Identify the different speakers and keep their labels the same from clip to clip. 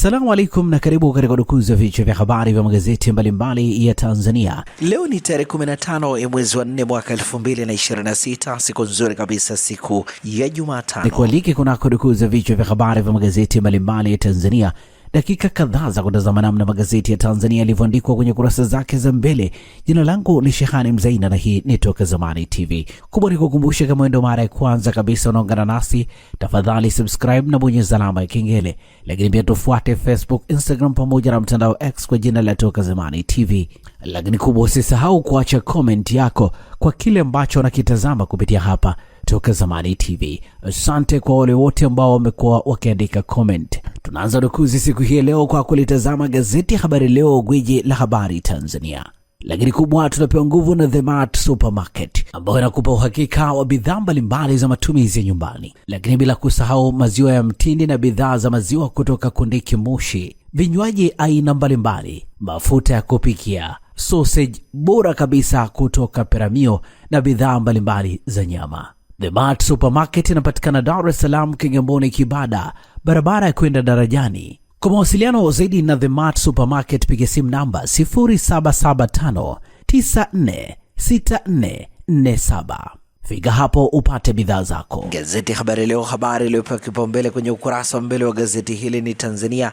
Speaker 1: Assalamu alaikum na karibu katika dukuzi ya vichwa vya habari vya magazeti mbalimbali ya Tanzania. Leo ni tarehe 15 ya mwezi wa 4 mwaka 2026, siku nzuri kabisa, siku ya Jumatano. Nikualike kunako dukuzi ya vichwa vya habari vya magazeti mbalimbali ya Tanzania. Dakika kadhaa za kutazama namna magazeti ya Tanzania yalivyoandikwa kwenye kurasa zake za mbele. Jina langu ni Shehani Mzaina na hii ni Toka Zamani TV. Kubwa ni kukumbusha, kama ndio mara ya kwanza kabisa unaungana nasi, tafadhali subscribe na bonyeza alama ya kengele. Lakini pia tufuate Facebook, Instagram pamoja na mtandao X kwa jina la Toka Zamani TV. Lakini kubwa, usisahau kuacha comment yako kwa kile ambacho unakitazama kupitia hapa Toka Zamani TV. Asante kwa wale wote ambao wamekuwa wakiandika comment. Tunaanza dukuzi siku hii leo kwa kulitazama gazeti Habari Leo, gwiji la habari Tanzania. Lakini kubwa, tunapewa nguvu na The Mart Supermarket ambayo inakupa uhakika wa bidhaa mbalimbali za matumizi ya nyumbani. Lakini bila kusahau maziwa ya mtindi na bidhaa za maziwa kutoka Kondiki Moshi, vinywaji aina mbalimbali, mafuta ya kupikia, sausage bora kabisa kutoka Peramio na bidhaa mbalimbali za nyama. The Mart Supermarket inapatikana Dar es Salaam, Kigamboni, Kibada, barabara ya kwenda darajani. Kwa mawasiliano zaidi na The Mart Supermarket, piga simu namba 0775946447. Fika hapo upate bidhaa zako. Gazeti Habari Leo, habari iliyopewa kipaumbele kwenye ukurasa wa mbele wa gazeti hili ni Tanzania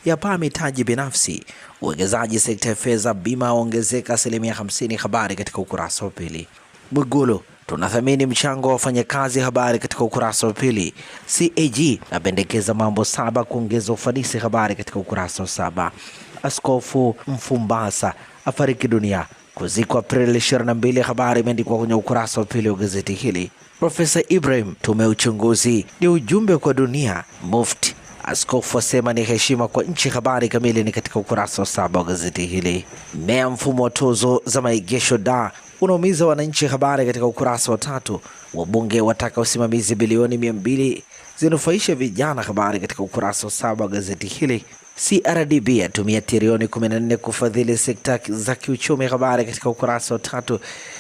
Speaker 1: yapaa mitaji binafsi, uwekezaji sekta ya fedha, bima ongezeka 50%. Habari katika ukurasa wa pili. Mwigulu, tunathamini mchango wa wafanyakazi. Habari katika ukurasa wa pili. CAG napendekeza mambo 7 kuongeza ufanisi. Habari katika ukurasa wa 7. Askofu Mfumbasa afariki dunia, kuzikwa Aprili 22. Habari imeandikwa kwenye ukurasa wa pili wa gazeti hili. Profesa Ibrahim, tume uchunguzi ni ujumbe kwa dunia. Mufti askofu asema ni heshima kwa nchi. Habari kamili ni katika ukurasa wa 7 wa gazeti hili. Mea mfumo wa tozo za maegesho da unaumiza wananchi. Habari katika ukurasa wa 3. Wabunge wataka usimamizi bilioni 200 zinufaisha vijana. Habari katika ukurasa wa 7 wa gazeti hili. CRDB atumia trilioni 14 kufadhili sekta za kiuchumi. Habari katika ukurasa wa 3.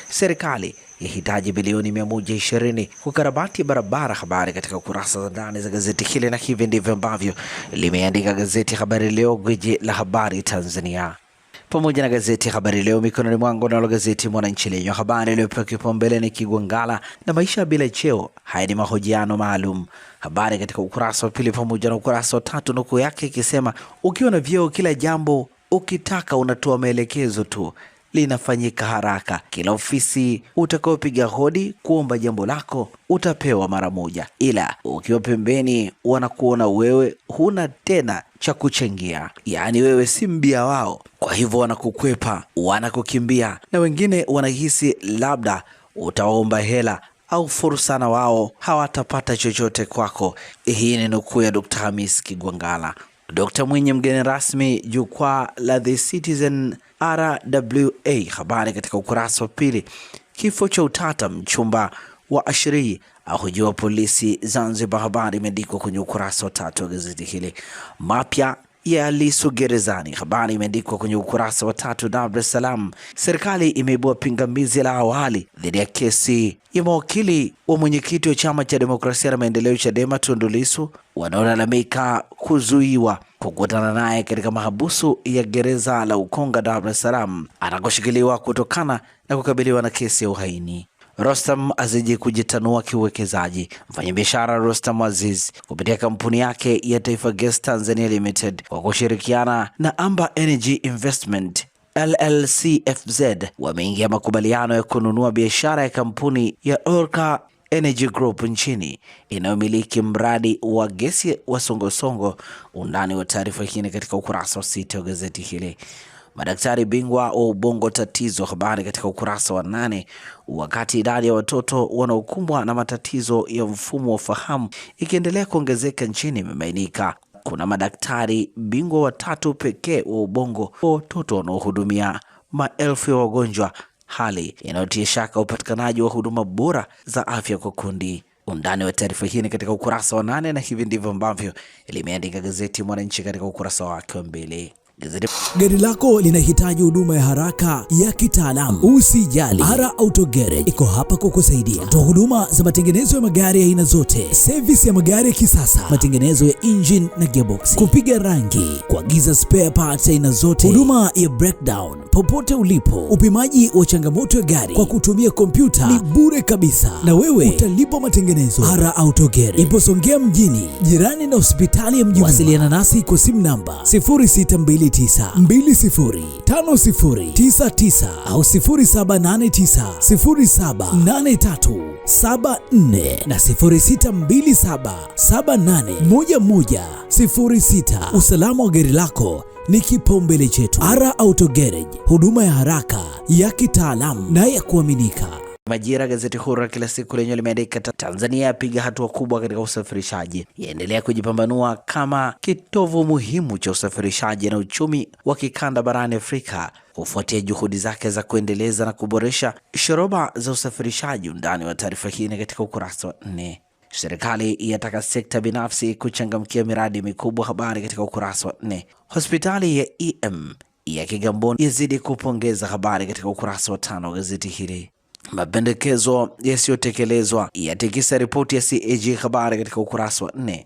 Speaker 1: Serikali yahitaji bilioni 120 kukarabati barabara. Habari katika ukurasa za ndani za gazeti hili, na hivi ndivyo ambavyo limeandika gazeti Habari Leo, gwiji la habari Tanzania. Pamoja na gazeti Habari Leo mikononi mwangu, nalo gazeti Mwananchi lenye habari iliyopewa kipaumbele ni Kigwangalla na maisha bila cheo. Haya ni mahojiano maalum. Habari katika ukurasa wa pili pamoja na ukurasa wa 3, nukuu yake ikisema, ukiwa na vyeo kila jambo ukitaka unatoa maelekezo tu, linafanyika haraka. Kila ofisi utakaopiga hodi kuomba jambo lako utapewa mara moja, ila ukiwa pembeni wanakuona wewe huna tena cha kuchangia. Yaani wewe si mbia wao, kwa hivyo wanakukwepa, wanakukimbia, na wengine wanahisi labda utaomba hela au fursa na wao hawatapata chochote kwako. Hii ni nukuu ya Dr. Hamis Kigwangalla. Dr. Mwinyi mgeni rasmi jukwaa la The Citizen RWA. Habari katika ukurasa wa pili. Kifo cha utata, mchumba wa Ashiri ahojiwa polisi Zanzibar. Habari imeandikwa kwenye ukurasa wa 3 wa gazeti hili. Mapya ya Lissu gerezani. Habari imeandikwa kwenye ukurasa wa 3. Dar es Salaam, serikali imeibua pingamizi la awali dhidi ya kesi ya mawakili wa mwenyekiti wa chama cha demokrasia na maendeleo Chadema Tundu Lissu wanaolalamika kuzuiwa kukutana naye katika mahabusu ya gereza la Ukonga Dar es Salaam anakoshikiliwa kutokana na kukabiliwa na kesi ya uhaini. Rostam aziji kujitanua kiuwekezaji. Mfanyabiashara Rostam Aziz kupitia kampuni yake ya Taifa Gas Tanzania Limited kwa kushirikiana na Amba Energy Investment LLCFZ wameingia makubaliano ya kununua biashara ya kampuni ya Orca Energy Group nchini inayomiliki mradi wa gesi wa Songosongo. Undani wa taarifa hii katika ukurasa wa 6 wa gazeti hili. Madaktari bingwa wa ubongo tatizo. Habari katika ukurasa wa 8. Wakati idadi ya watoto wanaokumbwa na matatizo ya mfumo wa fahamu ikiendelea kuongezeka nchini, imebainika kuna madaktari bingwa 3 pekee wa ubongo wa watoto wanaohudumia maelfu ya wagonjwa, hali inayotia shaka upatikanaji wa huduma bora za afya kwa kundi. Undani wa taarifa hii katika ukurasa wa 8, na hivi ndivyo ambavyo limeandika gazeti Mwananchi katika ukurasa wake wa mbele.
Speaker 2: Gari lako linahitaji huduma ya haraka ya kitaalamu, usijali. Ara Auto Garage iko hapa kukusaidia. Toa huduma za matengenezo ya magari ya aina zote, service ya magari ya kisasa, matengenezo ya engine na gearbox, kupiga rangi, kuagiza spare parts aina zote, huduma ya breakdown popote ulipo. Upimaji wa changamoto ya gari kwa kutumia kompyuta ni bure kabisa, na wewe utalipa matengenezo. Ara Auto Garage ipo Songea mjini, jirani na hospitali ya Mjini. Wasiliana nasi kwa simu namba 0629205099 au 0789078374 na 0627781106. Usalama wa gari lako ni kipaumbele chetu. Ara Auto Garage, huduma ya haraka ya kitaalamu na ya kuaminika.
Speaker 1: Majira, gazeti huru kila siku lenye limeandika Tanzania yapiga hatua kubwa katika usafirishaji, yaendelea kujipambanua kama kitovu muhimu cha usafirishaji na uchumi wa kikanda barani Afrika kufuatia juhudi zake za kuendeleza na kuboresha shoroba za usafirishaji. Undani wa taarifa hii katika ukurasa wa 4. Serikali yataka sekta binafsi kuchangamkia miradi mikubwa, habari katika ukurasa wa 4. Hospitali ya EM ya Kigamboni yazidi kupongeza, habari katika ukurasa wa 5 wa gazeti hili. Mapendekezo yasiyotekelezwa yatikisa ripoti ya CAG, habari katika ukurasa wa 4.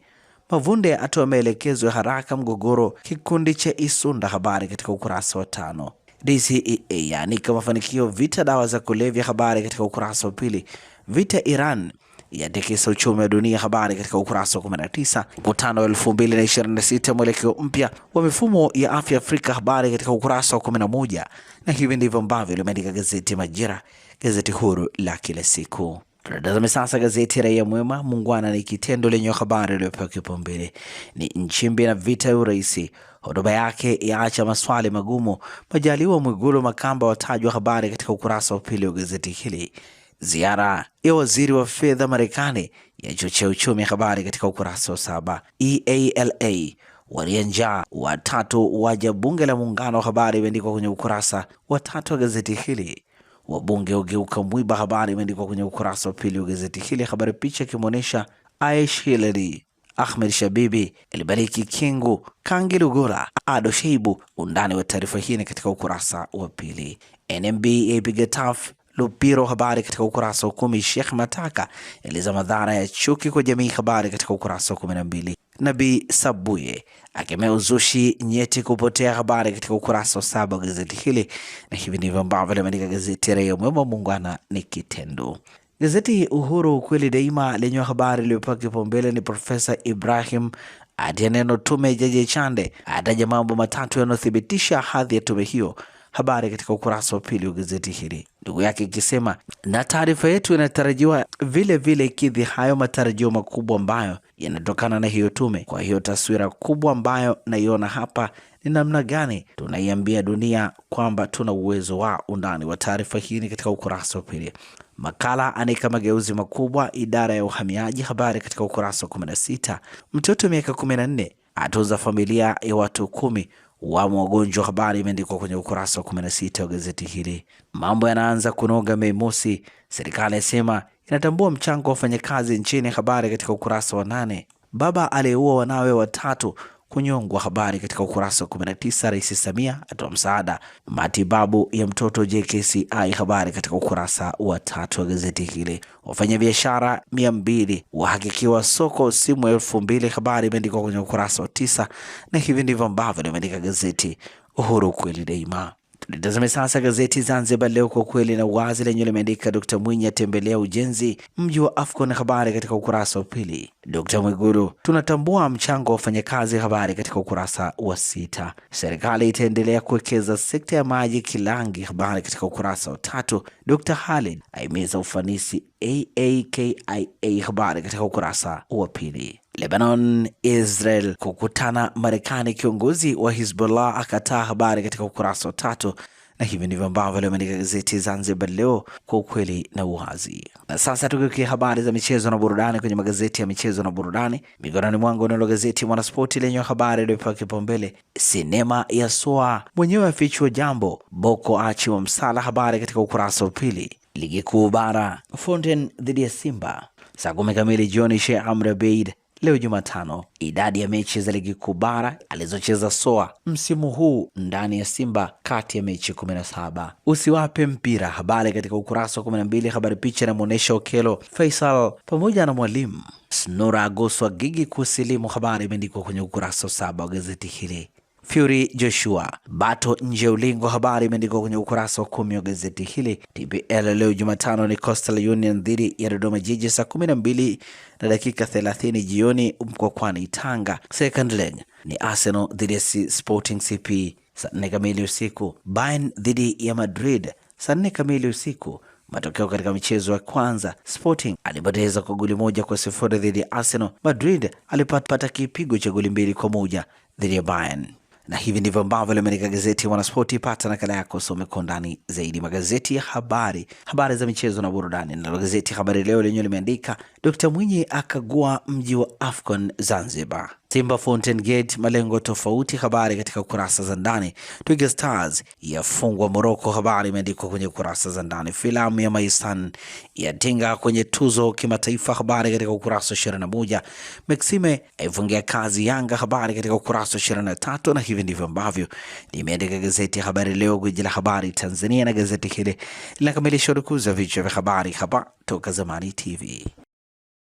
Speaker 1: Mavunde atoa maelekezo ya haraka mgogoro kikundi cha Isunda, habari katika ukurasa wa 5. DCEA yaanika mafanikio vita dawa za kulevya, habari katika ukurasa wa 2. Vita Iran yatikisa uchumi wa dunia, habari katika ukurasa wa 19. Mkutano wa 2026 mwelekeo mpya wa mifumo ya afya Afrika, habari katika ukurasa wa 11. Na hivi ndivyo ambavyo limeandika gazeti Majira, gazeti huru la kila siku. Tunatazame sasa gazeti Raia Mwema. Muungwana ni kitendo lenye habari iliyopewa kipaumbele ni Nchimbi na vita ya urais. Hotuba yake yaacha maswali magumu. Majaliwa, Mwigulu, Makamba watajwa, habari katika ukurasa wa 2 wa gazeti hili. Ziara ya waziri wa fedha Marekani yachochea uchumi, habari katika ukurasa wa 7. EALA walianja watatu waja bunge la muungano, habari imeandikwa kwenye ukurasa wa 3 wa gazeti hili. Wabunge ugeuka mwiba, habari imeandikwa kwenye ukurasa wa 2 wa gazeti hili. Habari picha ikimwonyesha Aish Hilary, Ahmed Shabibi, Elibariki Kingu, Kangi Lugola, Ado Sheibu. Undani wa taarifa hii katika ukurasa wa 2. NMB yapiga taf Lupiro, habari katika ukurasa wa 10. Sheikh Mataka eleza madhara ya chuki kwa jamii, habari katika ukurasa wa 12. Nabii Sabuye akemea uzushi nyeti kupotea, habari katika ukurasa wa 7 wa gazeti hili. Na hivi ndivyo ambavyo limeandika gazeti Raia Mwema. Muungwana ni kitendo. Gazeti Uhuru kweli daima lenye habari iliyopewa kipaumbele ni Profesa Ibrahim atia neno tume Jaji Chande, ataja mambo matatu yanayothibitisha hadhi ya tume hiyo, habari katika ukurasa wa 2 wa gazeti hili. Ndugu yake ikisema na taarifa yetu inatarajiwa vile vile ikidhi hayo matarajio makubwa ambayo yanatokana na hiyo tume. Kwa hiyo taswira kubwa ambayo naiona hapa ni namna gani tunaiambia dunia kwamba tuna uwezo wa. Undani wa taarifa hii katika ukurasa wa 2. Makala anika mageuzi makubwa idara ya uhamiaji, habari katika ukurasa wa 16. Mtoto miaka 14 atoza familia ya watu 10 wamo wagonjwa, habari imeandikwa kwenye ukurasa wa 16 wa gazeti hili. Mambo yanaanza kunoga Mei Mosi, serikali yasema inatambua mchango wa wafanyakazi nchini, habari katika ukurasa wa 8. Baba aliyeua wanawe watatu kunyongwa, habari katika ukurasa wa 19. Rais Samia atoa msaada matibabu ya mtoto JKCI, habari katika ukurasa wa 3 wa gazeti hili. Wafanyabiashara 200 wahakikiwa soko simu 2000, habari imeandikwa kwenye ukurasa wa 9. Na hivi ndivyo ambavyo limeandika gazeti Uhuru kweli daima. Tulitazame sasa gazeti Zanzibar Leo, kwa kweli na uwazi, lenye limeandika Dr. Mwinyi atembelea ujenzi mji wa Afcon, habari katika ukurasa wa 2. Dr. Mwigulu, tunatambua mchango wa wafanyakazi, habari katika ukurasa wa 6. Serikali itaendelea kuwekeza sekta ya maji Kilangi, habari katika ukurasa wa 3. Dr. Khalid aimiza ufanisi AAKIA, habari katika ukurasa wa 2. Lebanon Israel kukutana Marekani, kiongozi wa Hezbollah akataa, habari katika ukurasa wa 3. Na hivi ndivyo ambavyo limeandika gazeti Zanzibar Leo, kwa ukweli na uwazi. Na sasa tukiukia habari za michezo na burudani kwenye magazeti ya michezo na burudani, mikononi mwangu nalo gazeti Mwanaspoti lenye habari iliyopewa kipaumbele sinema ya Soa, mwenyewe afichwa jambo, Boko achi wa msala, habari katika ukurasa wa 2. Ligi kuu bara, Fountain dhidi ya Simba saa 10 kamili jioni, Sheikh Amri Abeid leo Jumatano. Idadi ya mechi za ligi kuu bara alizocheza Soa msimu huu ndani ya Simba kati ya mechi 17. Usiwape mpira, habari katika ukurasa wa 12. Habari picha inamuonesha Okello, Faisal pamoja na Mwalimu. Snura Agoswa Gigi kusilimu, habari imeandikwa kwenye ukurasa wa 7 wa gazeti hili. Fury Joshua bato nje ulingo, habari imeandikwa kwenye ukurasa wa 10 wa gazeti hili. TPL leo Jumatano ni Coastal Union dhidi ya Dodoma Jiji saa 12:30 jioni Mkwakwani Tanga. Second leg ni Arsenal dhidi ya Sporting CP saa 4 kamili usiku. Bayern dhidi ya Madrid saa 4 kamili usiku. Matokeo katika michezo ya kwanza, Sporting alipoteza kwa goli 1-0 dhidi ya Arsenal. Madrid alipata kipigo cha goli 2-1 dhidi ya Bayern. Na hivi ndivyo ambavyo limeandika gazeti Mwanaspoti. Pata nakala yako, some kwa ndani zaidi magazeti ya habari za michezo na burudani. Na gazeti Habari Leo lenyewe limeandika Dr. Mwinyi akagua mji wa Afcon Zanzibar. Simba Fountain Gate malengo tofauti, habari katika kurasa za ndani. Twiga Stars yafungwa Morocco, habari imeandikwa kwenye kurasa za ndani. Filamu ya Maisan yatinga kwenye tuzo kimataifa, habari katika ukurasa 21. Maxime aifungia kazi Yanga, habari katika ukurasa 23. Na hivi ndivyo ambavyo limeandika gazeti ya Habari Leo, gwiji la habari Tanzania, na gazeti hili linakamilisha urukuzi wa vichwa vya habari hapa toka Zamani TV.